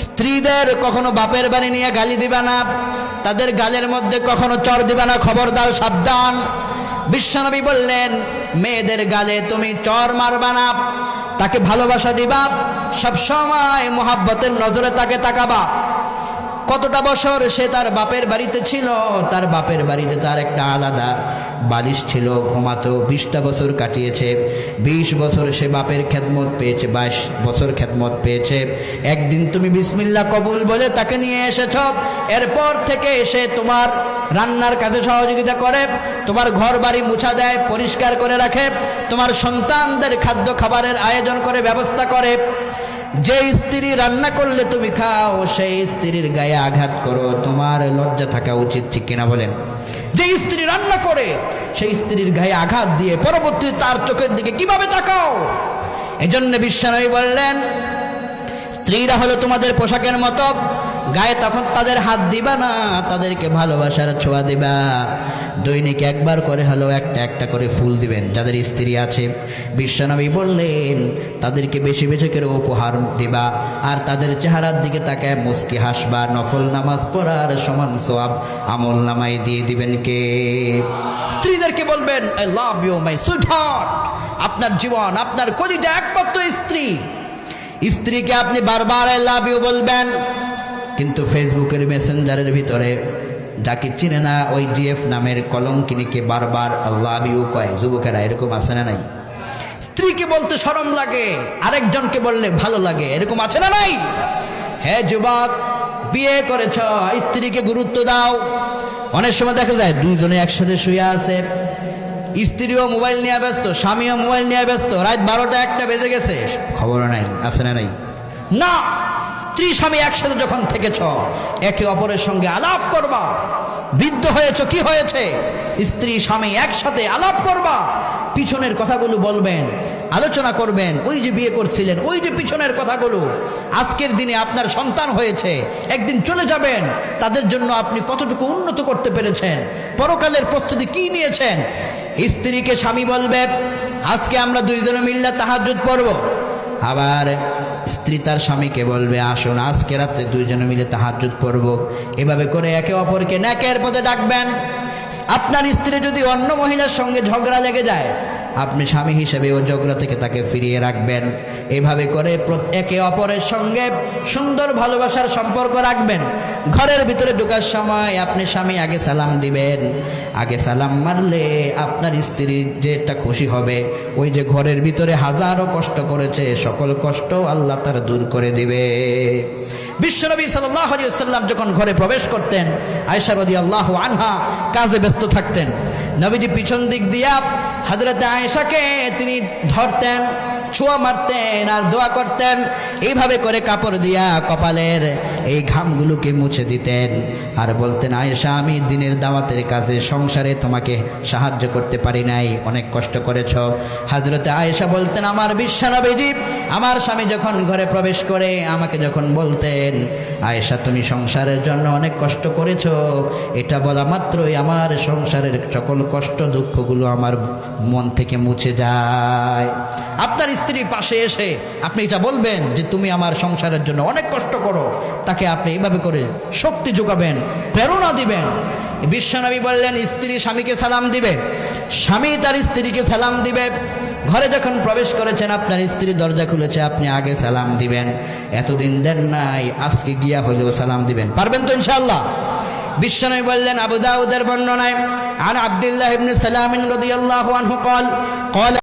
স্ত্রীদের কখনো বাপের বাড়ি নিয়ে গালি দিবা না, তাদের গালের মধ্যে কখনো চর দিবা না, খবরদার, সাবধান। বিশ্বনবী বললেন, মেয়েদের গালে তুমি চর মারবা না, তাকে ভালোবাসা দিবা, সবসময় মোহাব্বতের নজরে তাকে তাকাবা। কতটা বছর সে তার বাপের বাড়িতে ছিল, তার বাপের বাড়িতে তার একটা আলাদা বালিশ ছিল, ঘুমাতো। 20টা বছর কাটিয়েছে, 20 বছর সে বাপের খেদমত পেয়েছে, 22 বছর খেদমত পেয়েছে। একদিন তুমি বিসমিল্লাহ কবুল বলে তাকে নিয়ে এসেছ, এরপর থেকে সে তোমার রান্নার কাজে সহযোগিতা করে, তোমার ঘর বাড়ি মুছা দেয়, পরিষ্কার করে রাখে, তোমার সন্তানদের খাদ্য খাবারের আয়োজন করে, ব্যবস্থা করে। যে স্ত্রী রান্না করলে তুমি খাও, সেই স্ত্রীর গায়ে আঘাত করো, তোমার লজ্জা থাকা উচিত, ঠিক কিনা বলেন? যে স্ত্রী রান্না করে সেই স্ত্রীর গায়ে আঘাত দিয়ে পরবর্তীতে তার চোখের দিকে কিভাবে তাকাও? এজন্য বিশ্বনবী বললেন, স্ত্রীরা হলো তোমাদের পোশাকের মতো, গায়ে তখন তাদের হাত দিবা না, তাদেরকে ভালোবাসার ছোঁয়া দিবা। দৈনিক একবার করে হলো একটা একটা করে ফুল দিবেন যাদের স্ত্রী আছে। বিশ্বনবী বললেন, তাদেরকে বেশি বেশি করে উপহার দিবা, আর তাদের চেহারার দিকে তাকায় মুস্কি হাসবা। নফল নামাজ পড়ার সমান সওয়াব আমল নামায় দিয়ে দিবেন কে? স্ত্রীদেরকে বলবেন, I love you my sweetheart, আপনার জীবন, আপনার কলিজা একমাত্র স্ত্রী। স্ত্রীকে আপনি বারবার আই লাভ ইউ বলবেন, কিন্তু ফেসবুকের মেসেঞ্জারের ভিতরে যাকে চিনে না ওই জিএফ নামের কলঙ্কিনীকে বারবার আই লাভ ইউ কয়। যুবকেরা এরকম আছে না নাই? স্ত্রীকে বলতে শরম লাগে, আরেকজনকে বললে ভালো লাগে, এরকম আছে না নাই? হ্যাঁ যুবক, বিয়ে করেছ, স্ত্রীকে গুরুত্ব দাও। অনেক সময় দেখা যায় দুইজনে একসাথে শুয়ে আছে, স্ত্রীও মোবাইল নিয়ে ব্যস্ত, স্বামীও মোবাইল নিয়ে ব্যস্ত, রাত 12টা 1টা বেজে গেছে, খবর নাই, আছে না নাই? না, স্ত্রী স্বামী একসাথে যখন থেকেছ, একে অপরের সঙ্গে আলাপ করবা। বৃদ্ধ হয়েছ, কি হয়েছে, স্ত্রী স্বামী একসাথে আলাপ করবা, পিছনের কথাগুলো বলবেন, আলোচনা করবেন। ওই যে বিয়ে করছিলেন, ওই যে পিছনের কথাগুলো, আজকের দিনে আপনার সন্তান হয়েছে, একদিন চলে যাবেন, তাদের জন্য আপনি কতটুকু উন্নত করতে পেরেছেন, পরকালের প্রস্তুতি কি নিয়েছেন। স্ত্রীকে স্বামী বলবে, আজকে আমরা দুইজনে মিল্লা তাহাজ্জুদ পড়ব। আবার স্ত্রী তার স্বামীকে বলবে, আসুন আজকে রাতে দুইজনে মিলে তাহাজ্জুদ পড়ব। এভাবে করে একে অপরকে নেকের পথে ডাকবেন। আপনার স্ত্রী যদি অন্য মহিলার সঙ্গে ঝগড়া লেগে যায়, আপনি স্বামী হিসেবে ওই ঝগড়া থেকে তাকে ফিরিয়ে রাখবেন। এভাবে করে একে অপরের সঙ্গে সুন্দর ভালোবাসার সম্পর্ক রাখবেন। ঘরের ভিতরে ঢোকার সময় আপনি স্বামী আগে সালাম দিবেন। আগে সালাম মারলে আপনার স্ত্রী যেটা খুশি হবে, ওই যে ঘরের ভিতরে হাজারো কষ্ট করেছে, সকল কষ্ট আল্লাহ তার দূর করে দিবে। বিশ্বনবী সাল্লাল্লাহু আলাইহি ওয়াসাল্লাম যখন ঘরে প্রবেশ করতেন, আয়েশা রাদিয়াল্লাহু আনহা কাজে ব্যস্ত থাকতেন। নবীজি পিছন দিক দিয়া হযরত আয়েশাকে তিনি ধরতেন, ছোঁয়া মারতেন আর দোয়া করতেন। এইভাবে করে কাপড় দিয়া কপালের এই ঘামগুলোকে মুছে দিতেন আর বলতেন, আয়েশা, আমি দিনের দাওয়াতের কাজে সংসারে তোমাকে সাহায্য করতে পারি নাই, অনেক কষ্ট করেছ। হযরত আয়েশা বলতেন, আমার বিশ্বনবীজি আমার স্বামী যখন ঘরে প্রবেশ করে আমাকে যখন বলতেন, আয়েশা তুমি সংসারের জন্য অনেক কষ্ট করেছ, এটা বলা মাত্রই আমার সংসারের সকল কষ্ট দুঃখগুলো আমার মন থেকে মুছে যায়। আপনার স্ত্রীর পাশে এসে আপনি এটা বলবেন যে তুমি আমার সংসারের জন্য অনেক কষ্ট করো, তাকে আপনি এইভাবে করে শক্তি যোগাবেন, প্রেরণা দিবেন। বিশ্বনবী বললেন, স্ত্রী স্বামীকে সালাম দিবে, স্বামী তার স্ত্রীকে সালাম দিবে। ঘরে যখন প্রবেশ করেছেন, আপনার স্ত্রী দরজা খুলেছে, আপনি আগে সালাম দিবেন। এতদিন দেন নাই, আজকে গিয়া হলেও সালাম দিবেন। পারবেন তো ইনশাআল্লাহ? বিশ্বনবী বললেন, আবু দাউদের বর্ণনায়, আন আব্দুল্লাহ ইবনে সালাম রাদিয়াল্লাহু আনহু قال